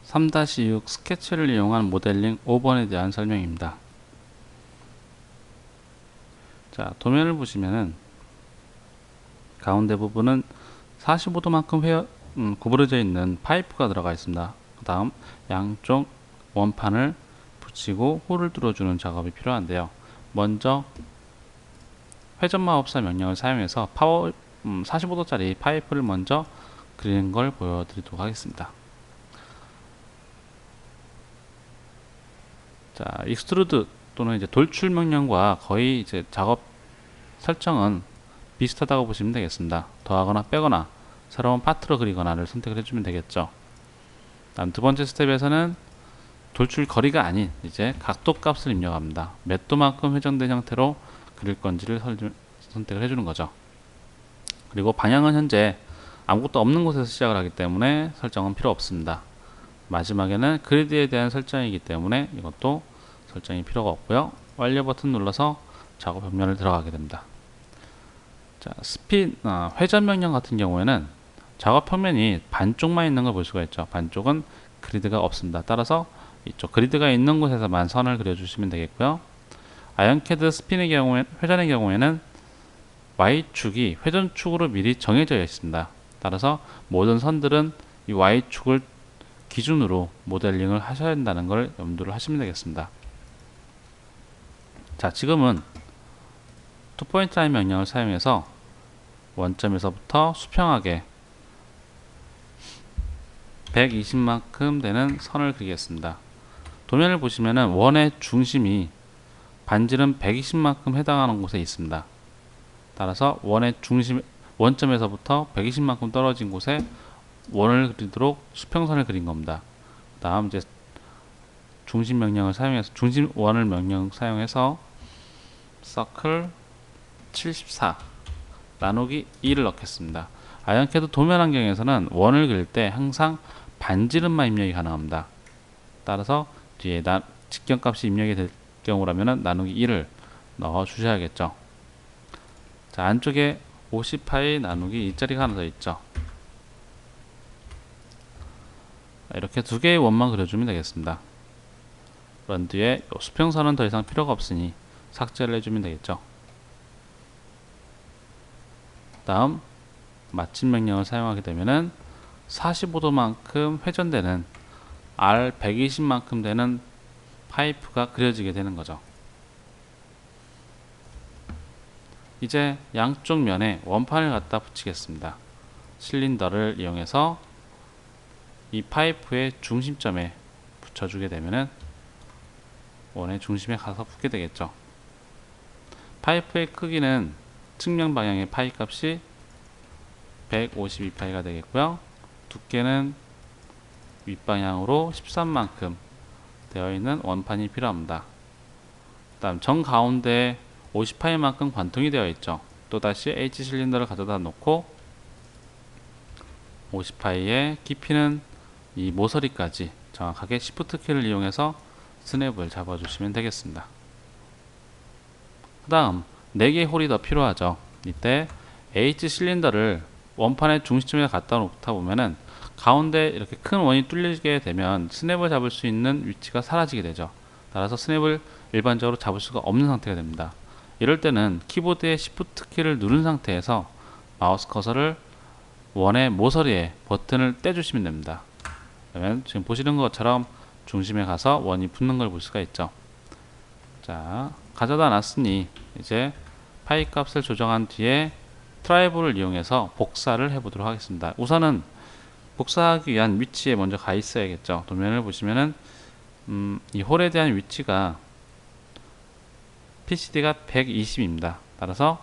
3-6 스케치를 이용한 모델링 5번에 대한 설명입니다. 자, 도면을 보시면은 가운데 부분은 45도만큼 구부러져 있는 파이프가 들어가 있습니다. 그 다음 양쪽 원판을 붙이고 홀을 뚫어주는 작업이 필요한데요. 먼저 회전 마법사 명령을 사용해서 45도짜리 파이프를 먼저 그리는 걸 보여드리도록 하겠습니다. 자, 익스트루드 또는 이제 돌출 명령과 거의 이제 작업 설정은 비슷하다고 보시면 되겠습니다. 더하거나 빼거나 새로운 파트로 그리거나를 선택을 해주면 되겠죠. 다음 두 번째 스텝에서는 돌출 거리가 아닌 이제 각도 값을 입력합니다. 몇 도만큼 회전된 형태로 그릴 건지를 선택을 해주는 거죠. 그리고 방향은 현재 아무것도 없는 곳에서 시작을 하기 때문에 설정은 필요 없습니다. 마지막에는 그리드에 대한 설정이기 때문에 이것도 설정이 필요가 없고요. 완료 버튼 눌러서 작업 벽면을 들어가게 됩니다. 자, 회전 명령 같은 경우에는 작업 평면이 반쪽만 있는 걸 볼 수가 있죠. 반쪽은 그리드가 없습니다. 따라서 이쪽 그리드가 있는 곳에서만 선을 그려주시면 되겠고요. 아이언캐드 회전의 경우에는 Y축이 회전축으로 미리 정해져 있습니다. 따라서 모든 선들은 이 Y축을 기준으로 모델링을 하셔야 한다는 걸 염두를 하시면 되겠습니다. 자, 지금은 투포인트 라인 명령을 사용해서 원점에서부터 수평하게 120만큼 되는 선을 그리겠습니다. 도면을 보시면은 원의 중심이 반지름 120만큼 해당하는 곳에 있습니다. 따라서 원의 중심 원점에서부터 120만큼 떨어진 곳에 원을 그리도록 수평선을 그린 겁니다. 다음 이제 중심 명령을 사용해서 중심 원을 명령 사용해서 서클 74 나누기 2를 넣겠습니다. 아이언캐드 도면 환경에서는 원을 그릴 때 항상 반지름만 입력이 가능합니다. 따라서 뒤에 직경값이 입력이 될 경우라면 나누기 1을 넣어 주셔야겠죠. 자, 안쪽에 50파이 나누기 2짜리가 하나 더 있죠. 이렇게 두 개의 원만 그려주면 되겠습니다. 그런 뒤에 수평선은 더 이상 필요가 없으니 삭제를 해주면 되겠죠. 다음 마침 명령을 사용하게 되면은 45도만큼 회전되는 R 120만큼 되는 파이프가 그려지게 되는 거죠. 이제 양쪽 면에 원판을 갖다 붙이겠습니다. 실린더를 이용해서 이 파이프의 중심점에 붙여주게 되면은 원의 중심에 가서 붙게 되겠죠. 파이프의 크기는 측면 방향의 파이 값이 152파이가 되겠고요. 두께는 윗방향으로 13만큼 되어 있는 원판이 필요합니다. 다음 정 가운데에 50파이만큼 관통이 되어 있죠. 또다시 H 실린더를 가져다 놓고 50파이의 깊이는 이 모서리까지 정확하게 Shift 키를 이용해서 스냅을 잡아주시면 되겠습니다. 그 다음 4개의 홀이 더 필요하죠. 이때 H 실린더를 원판의 중심점에 갖다 놓다 보면은 가운데 이렇게 큰 원이 뚫리게 되면 스냅을 잡을 수 있는 위치가 사라지게 되죠. 따라서 스냅을 일반적으로 잡을 수가 없는 상태가 됩니다. 이럴 때는 키보드의 Shift 키를 누른 상태에서 마우스 커서를 원의 모서리에 버튼을 떼주시면 됩니다. 그러면 지금 보시는 것처럼 중심에 가서 원이 붙는 걸 볼 수가 있죠. 자, 가져다 놨으니 이제 파이 값을 조정한 뒤에 트라이브를 이용해서 복사를 해보도록 하겠습니다. 우선은 복사하기 위한 위치에 먼저 가 있어야겠죠. 도면을 보시면은 이 홀에 대한 위치가 PCD가 120입니다. 따라서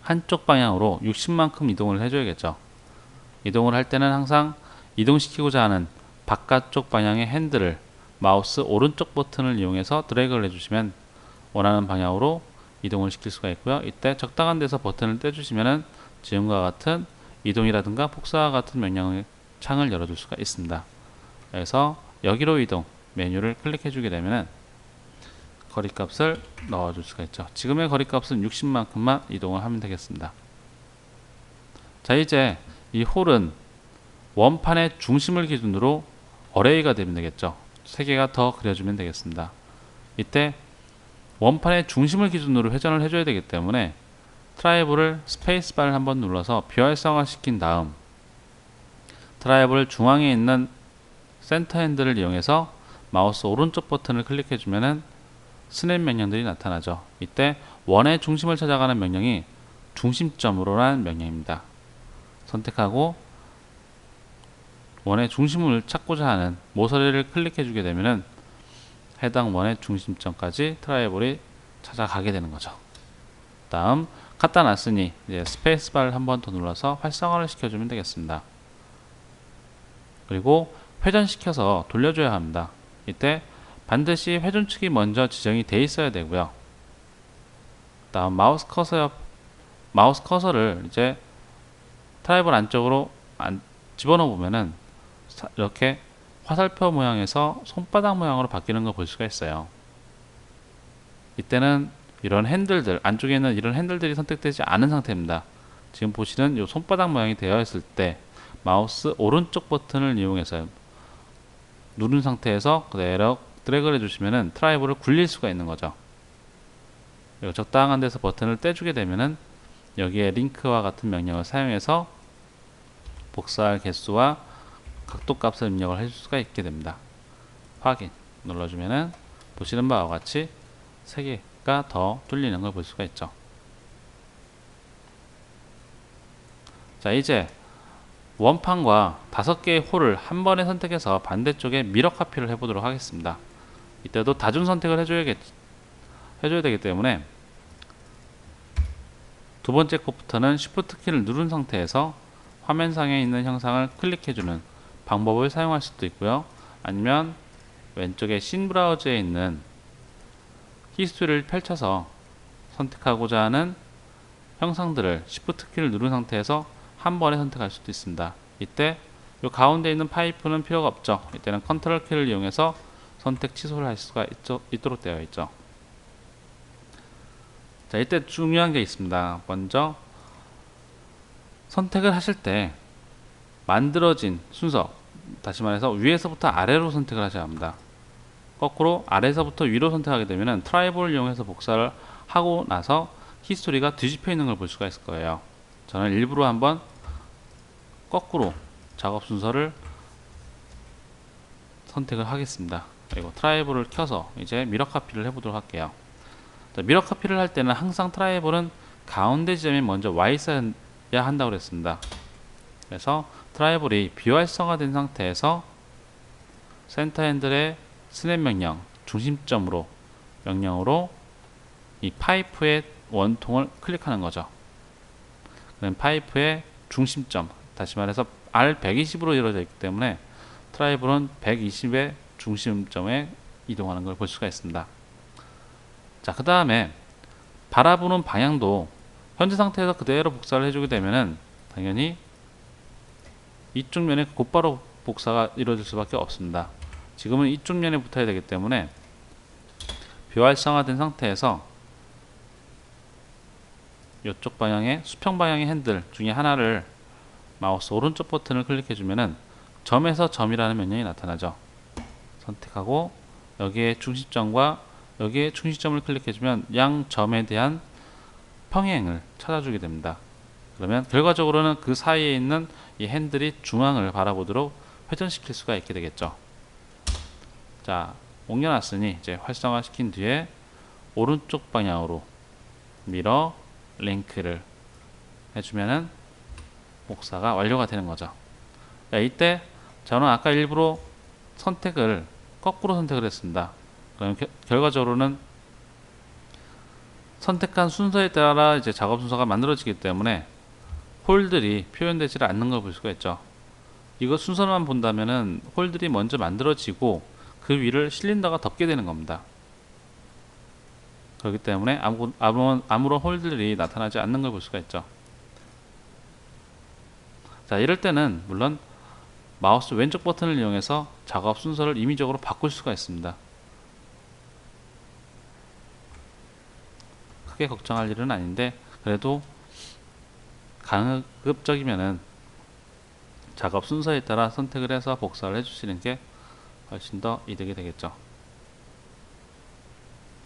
한쪽 방향으로 60만큼 이동을 해줘야겠죠. 이동을 할 때는 항상 이동시키고자 하는 바깥쪽 방향의 핸들을 마우스 오른쪽 버튼을 이용해서 드래그를 해주시면 원하는 방향으로 이동을 시킬 수가 있고요. 이때 적당한 데서 버튼을 떼주시면은 지금과 같은 이동이라든가 복사와 같은 명령의 창을 열어줄 수가 있습니다. 그래서 여기로 이동 메뉴를 클릭해 주게 되면은 거리값을 넣어줄 수가 있죠. 지금의 거리값은 60만큼만 이동을 하면 되겠습니다. 자, 이제 이 홀은 원판의 중심을 기준으로 어레이가 되면 되겠죠. 3개가 더 그려주면 되겠습니다. 이때 원판의 중심을 기준으로 회전을 해줘야 되기 때문에 트라이브를 스페이스바를 한번 눌러서 비활성화 시킨 다음 트라이브를 중앙에 있는 센터 핸들을 이용해서 마우스 오른쪽 버튼을 클릭해 주면은 스냅 명령들이 나타나죠. 이때 원의 중심을 찾아가는 명령이 중심점으로라는 명령입니다. 선택하고 원의 중심을 찾고자 하는 모서리를 클릭해 주게 되면은 해당 원의 중심점까지 트라이볼이 찾아가게 되는 거죠. 다음 갖다 놨으니 이제 스페이스바를 한 번 더 눌러서 활성화를 시켜주면 되겠습니다. 그리고 회전시켜서 돌려줘야 합니다. 이때 반드시 회전축이 먼저 지정이 돼 있어야 되고요. 다음 마우스 커서를 이제 트라이볼 안쪽으로 집어넣어 보면은 이렇게 화살표 모양에서 손바닥 모양으로 바뀌는 걸 볼 수가 있어요. 이때는 이런 핸들들, 안쪽에 있는 이런 핸들들이 선택되지 않은 상태입니다. 지금 보시는 이 손바닥 모양이 되어 있을 때 마우스 오른쪽 버튼을 이용해서 누른 상태에서 그대로 드래그를 해주시면은 트라이볼을 굴릴 수가 있는 거죠. 그리고 적당한 데서 버튼을 떼주게 되면은 여기에 링크와 같은 명령을 사용해서 복사할 개수와 각도 값을 입력을 해줄 수가 있게 됩니다. 확인 눌러주면은 보시는 바와 같이 3개가 더 뚫리는 걸 볼 수가 있죠. 자, 이제 원판과 5개의 홀을 한 번에 선택해서 반대쪽에 미러 카피를 해보도록 하겠습니다. 이때도 다중 선택을 해줘야 되기 때문에 두 번째 컷부터는 Shift 키를 누른 상태에서 화면상에 있는 형상을 클릭해주는 방법을 사용할 수도 있고요. 아니면 왼쪽에 신 브라우저에 있는 히스토리를 펼쳐서 선택하고자 하는 형상들을 Shift 키를 누른 상태에서 한 번에 선택할 수도 있습니다. 이때 이 가운데 있는 파이프는 필요가 없죠. 이때는 컨트롤 키를 이용해서 선택 취소를 할 수가 있도록 되어 있죠. 자, 이때 중요한 게 있습니다. 먼저 선택을 하실 때 만들어진 순서, 다시 말해서 위에서부터 아래로 선택을 하셔야 합니다. 거꾸로 아래에서부터 위로 선택하게 되면 트라이볼을 이용해서 복사를 하고 나서 히스토리가 뒤집혀 있는 걸 볼 수가 있을 거예요. 저는 일부러 한번 거꾸로 작업 순서를 선택을 하겠습니다. 그리고 트라이볼을 켜서 이제 미러 카피를 해보도록 할게요. 자, 미러 카피를 할 때는 항상 트라이볼은 가운데 지점에 먼저 와 있어야 한다고 그랬습니다. 그래서 트라이볼이 비활성화된 상태에서 센터 핸들의 스냅 명령, 중심점으로 명령으로 이 파이프의 원통을 클릭하는 거죠. 그럼 파이프의 중심점, 다시 말해서 R120으로 이루어져 있기 때문에 트라이볼은 120의 중심점에 이동하는 걸 볼 수가 있습니다. 자, 그 다음에 바라보는 방향도 현재 상태에서 그대로 복사를 해주게 되면은 당연히 이쪽 면에 곧바로 복사가 이루어질 수밖에 없습니다. 지금은 이쪽 면에 붙어야 되기 때문에 비활성화된 상태에서 이쪽 방향의 수평 방향의 핸들 중에 하나를 마우스 오른쪽 버튼을 클릭해 주면은 점에서 점이라는 명령이 나타나죠. 선택하고 여기에 중심점과 여기에 중심점을 클릭해 주면 양 점에 대한 평행을 찾아주게 됩니다. 그러면 결과적으로는 그 사이에 있는 이 핸들이 중앙을 바라보도록 회전시킬 수가 있게 되겠죠. 자, 옮겨놨으니 이제 활성화 시킨 뒤에 오른쪽 방향으로 미러 링크를 해주면은 복사가 완료가 되는 거죠. 자, 이때 저는 아까 일부러 선택을 거꾸로 선택을 했습니다. 그럼 결과적으로는 선택한 순서에 따라 이제 작업 순서가 만들어지기 때문에 홀들이 표현되지 않는 걸 볼 수가 있죠. 이거 순서만 본다면은 홀들이 먼저 만들어지고 그 위를 실린더가 덮게 되는 겁니다. 그렇기 때문에 아무런 홀들이 나타나지 않는 걸 볼 수가 있죠. 자, 이럴 때는 물론 마우스 왼쪽 버튼을 이용해서 작업 순서를 임의적으로 바꿀 수가 있습니다. 크게 걱정할 일은 아닌데 그래도 가급적이면은 작업 순서에 따라 선택을 해서 복사를 해주시는 게 훨씬 더 이득이 되겠죠.